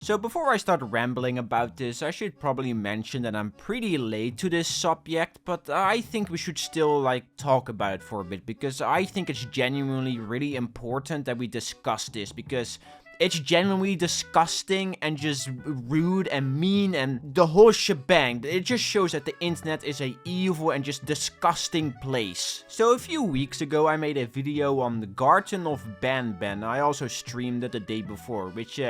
So before I start rambling about this, I should probably mention that I'm pretty late to this subject, but I think we should still talk about it for a bit, because I think it's genuinely really important that we discuss this, because it's genuinely disgusting and just rude and mean and the whole shebang. It just shows that the internet is a evil and just disgusting place. So a few weeks ago I made a video on the Garden of Banban. I also streamed it the day before, which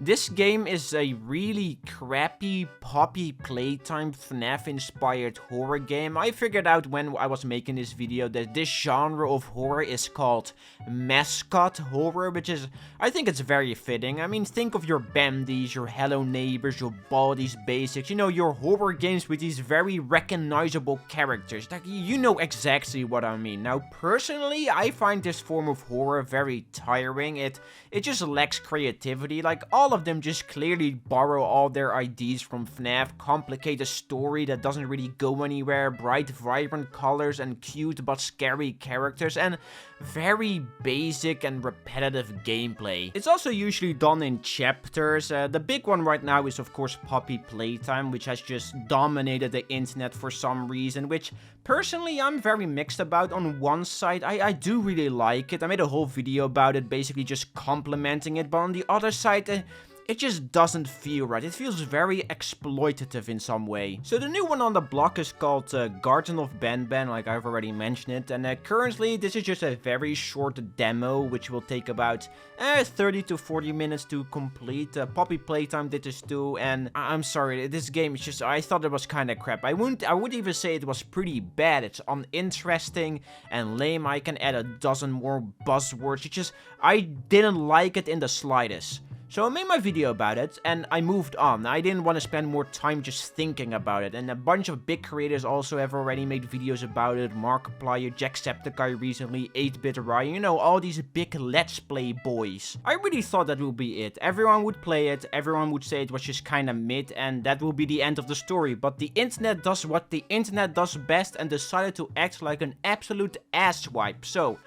this game is a really crappy Poppy Playtime FNAF inspired horror game. I figured out when I was making this video that this genre of horror is called mascot horror, which is, I think it's very fitting. I mean, think of your Bandys, your Hello Neighbors, your Baldi's Basics, you know, your horror games with these very recognizable characters. Like, you know exactly what I mean. Now, personally, I find this form of horror very tiring. It just lacks creativity. Like, all of them just clearly borrow all their ideas from FNAF, complicate a story that doesn't really go anywhere, bright, vibrant colors, and cute but scary characters, and very basic and repetitive gameplay. It's also usually done in chapters. The big one right now is of course Poppy Playtime, which has just dominated the internet for some reason, which personally I'm very mixed about. On one side, I do really like it. I made a whole video about it, basically just complimenting it, but on the other side, it just doesn't feel right. It feels very exploitative in some way. So the new one on the block is called Garden of Banban, like I've already mentioned it. And currently this is just a very short demo, which will take about 30 to 40 minutes to complete. Poppy Playtime did this too, and I'm sorry, this game is just, I thought it was kind of crap. I would even say it was pretty bad. It's uninteresting and lame. I can add a dozen more buzzwords. It's just, I didn't like it in the slightest. So I made my video about it, and I moved on. I didn't want to spend more time just thinking about it, and a bunch of big creators also have already made videos about it. Markiplier, Jacksepticeye recently, 8-Bit Ryan, you know, all these big Let's Play boys. I really thought that would be it. Everyone would play it, everyone would say it was just kinda mid, and that will be the end of the story. But the internet does what the internet does best and decided to act like an absolute asswipe. So,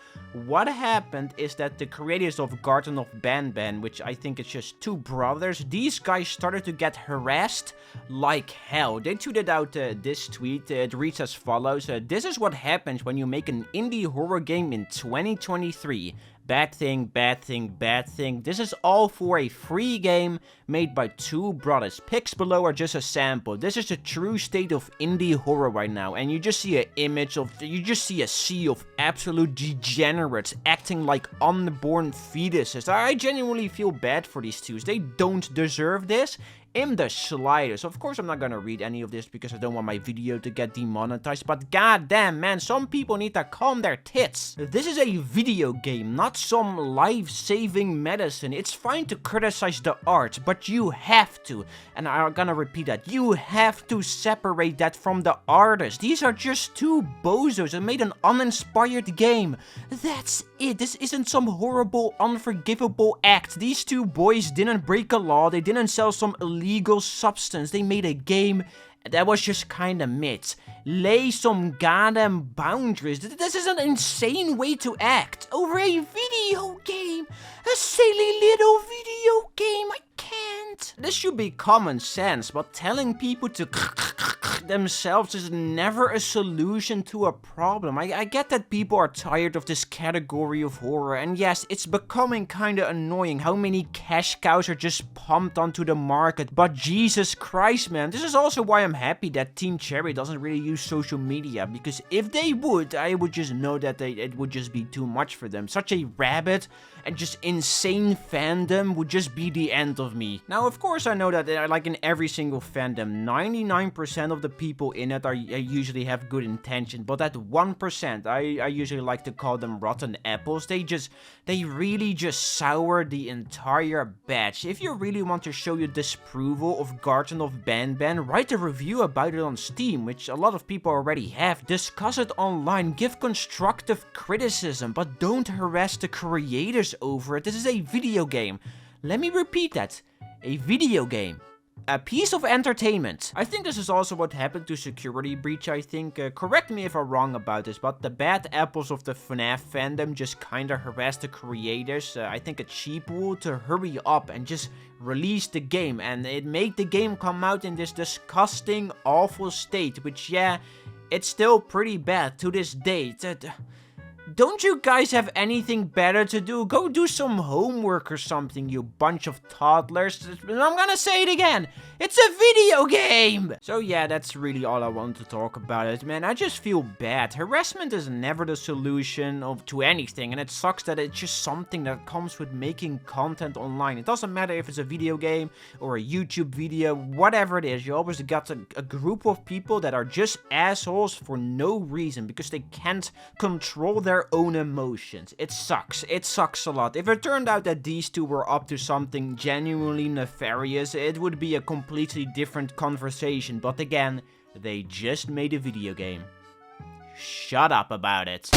what happened is that the creators of Garden of Banban, which I think is just two brothers, these guys started to get harassed like hell. They tweeted out this tweet. It reads as follows: this is what happens when you make an indie horror game in 2023. Bad thing, bad thing, bad thing. This is all for a free game made by two brothers. Pics below are just a sample. This is the true state of indie horror right now. And you just see an image of, you just see a sea of absolute degenerates acting like unborn fetuses. I genuinely feel bad for these two. They don't deserve this in the slightest. Of course, I'm not gonna read any of this because I don't want my video to get demonetized, but goddamn, man, some people need to calm their tits. This is a video game, not some life-saving medicine. It's fine to criticize the art, but you have to, and I'm gonna repeat that, you have to separate that from the artist. These are just two bozos that made an uninspired game. That's it. This isn't some horrible, unforgivable act. These two boys didn't break a law, they didn't sell some illegal substance. They made a game that was just kinda mid. Lay some goddamn boundaries. This is an insane way to act over a video game. A silly little video game. I can't. This should be common sense, but telling people to themselves is never a solution to a problem. I get that people are tired of this category of horror, and yes, it's becoming kinda annoying how many cash cows are just pumped onto the market, but Jesus Christ, man, this is also why I'm happy that Team Cherry doesn't really use social media, because if they would, I would just know that it would just be too much for them. Such a rabid and just insane fandom would just be the end of me. Now, of course, I know that like in every single fandom, 99% of the people in it usually have good intention, but that 1%, I usually like to call them rotten apples. They really just sour the entire batch. If you really want to show your disapproval of Garden of Banban, write a review about it on Steam, which a lot of people already have. Discuss it online, give constructive criticism, but don't harass the creators over it. This is a video game. Let me repeat that. A video game. a piece of entertainment. I think this is also what happened to Security Breach, I think. Correct me if I'm wrong about this, but the bad apples of the FNAF fandom just kinda harassed the creators. I think a cheap rule to hurry up and just release the game, and it made the game come out in this disgusting, awful state, which, yeah, it's still pretty bad to this date. Don't you guys have anything better to do? Go do some homework or something, you bunch of toddlers. I'm gonna say it again. It's a video game! So yeah, that's really all I want to talk about it, man. I just feel bad. Harassment is never the solution to anything, and it sucks that it's just something that comes with making content online. It doesn't matter if it's a video game or a YouTube video, whatever it is. You always got a group of people that are just assholes for no reason because they can't control their own emotions. It sucks. It sucks a lot. If it turned out that these two were up to something genuinely nefarious, it would be a completely different conversation. But again, they just made a video game. Shut up about it.